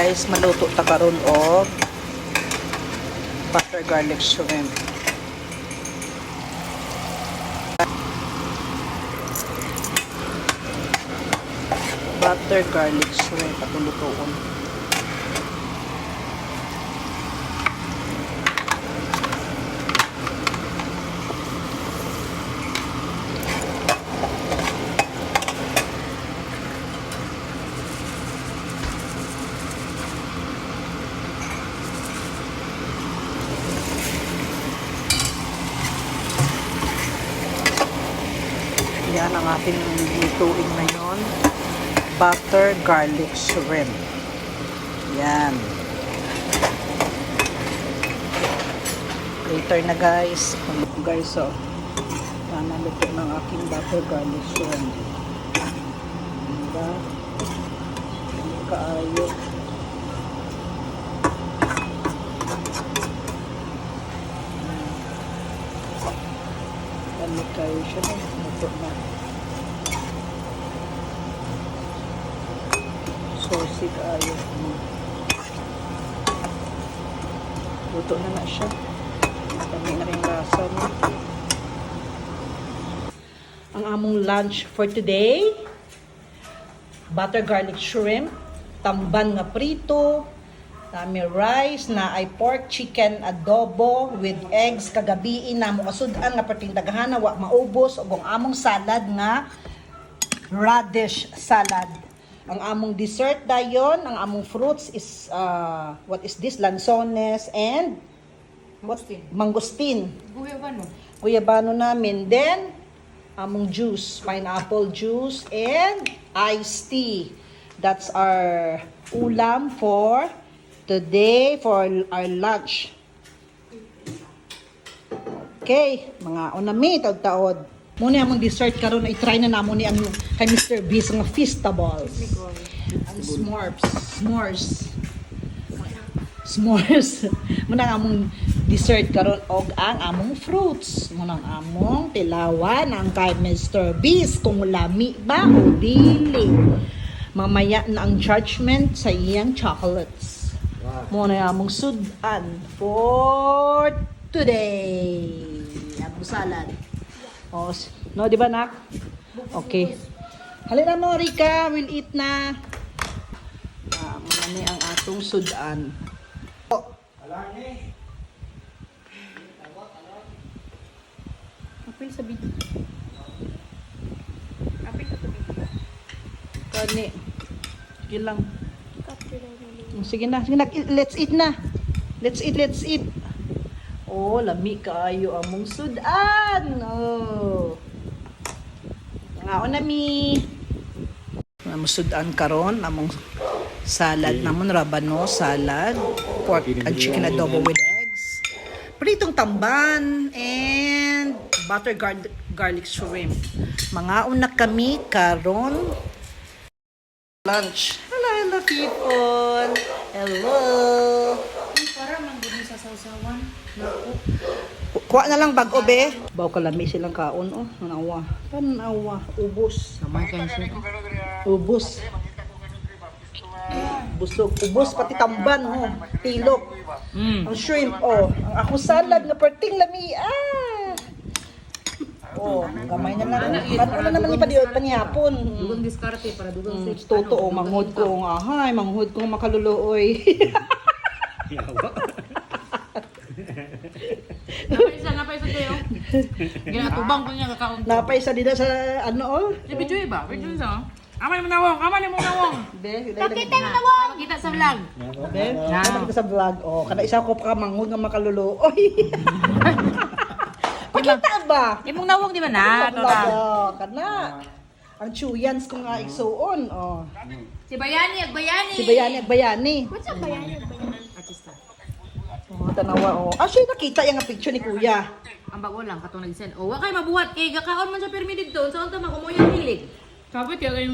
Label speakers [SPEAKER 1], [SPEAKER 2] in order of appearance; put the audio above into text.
[SPEAKER 1] guys, maluto ta karon og butter garlic shrimp. Butter garlic shrimp at lutuon. Yan ang ating lutuin ngayon. Butter garlic shrimp. Yan. Later na guys. Guys, so luto ng aking butter garlic shrimp. Diba? Kaayo. Ano kayo siya na? Luto na. Saucy kayo. Luto na na siya. Dami na rin lasa niya. Ang among lunch for today, butter garlic shrimp, tamban nga prito, nami rice na ay pork chicken adobo with eggs kagabi na mo kasudan nga perting daghana wa maubos ug ang among salad nga radish salad. Ang among dessert dayon, ang among fruits is what is this? Lanzones and mangosteen. Guyabano namin. Then among juice, pineapple juice and iced tea. That's our ulam for today for our lunch. Okay, mga unami taod-taod. Muna among dessert karon ay try na namo ni ang kay Mr. Beast nga Feastables. Ang s'mores. Muna among dessert karon og ang among fruits. Muna ang among tilawan ang kay Mr. Beast kung lami ba o dili. Mamaya na ang judgment sa iyang chocolates. Muna among sudan for today. Among salad. Oh, no, di ba, nak? Okay. Halina mo, Rika. We'll eat na. Manami ang atong sudan. Oh.
[SPEAKER 2] Apil sa video. Apil sa video.
[SPEAKER 1] Kani. Sige lang. Sige na. Sige na. Let's eat na. Let's eat. Oh, lami kaayo among sudan. Oh. Ngaon nami. Among sudan karon, among salad namon rabano salad, pork and chicken adobo with eggs. Pritong tamban and butter garlic shrimp. Mangaon na kami karon lunch. Hello people. Hello.
[SPEAKER 2] Para man gud sa sausawan.
[SPEAKER 1] Kuha na lang bago be. Baw kalami silang kaon oh. Tanawa. Ubos.
[SPEAKER 2] Samay kan siya.
[SPEAKER 1] Ubos. Busog. Ubos pati tamban oh. Tilok. Ang shrimp oh. Ang ako salad nga perting lami. Oh, gamay na lang. Ano naman ipadiot pa niyapon.
[SPEAKER 2] Dugang diskarte para dugang safe.
[SPEAKER 1] Totoo, manghod ko nga. Hay, manghod ko makaluluoy.
[SPEAKER 2] Napay sa kayo. Ginatubang ko niya kakaon.
[SPEAKER 1] Napay sa dida sa ano oh.
[SPEAKER 2] Di video ba? Video sa. Aman mo nawong.
[SPEAKER 1] Pakita
[SPEAKER 2] mo nawong. Kita sa vlog.
[SPEAKER 1] Be, nakita sa vlog. Oh, kada isa ko pa manghod nga makaluluoy. Pakita ba?
[SPEAKER 2] Imong nawong di ba na?
[SPEAKER 1] Kana. Ang chuyans ko nga isuon. Oh.
[SPEAKER 2] Si Bayani,
[SPEAKER 1] Si Bayani.
[SPEAKER 2] What's up Bayani? Artista.
[SPEAKER 1] Oh, tanawa oh. Actually nakita yung picture ni Kuya.
[SPEAKER 2] Ang bago lang katong nag-send. Oh, wa kay mabuhat kay gakaon man sa permi didto. Sa unta makumoy ang hilig. Kapit kay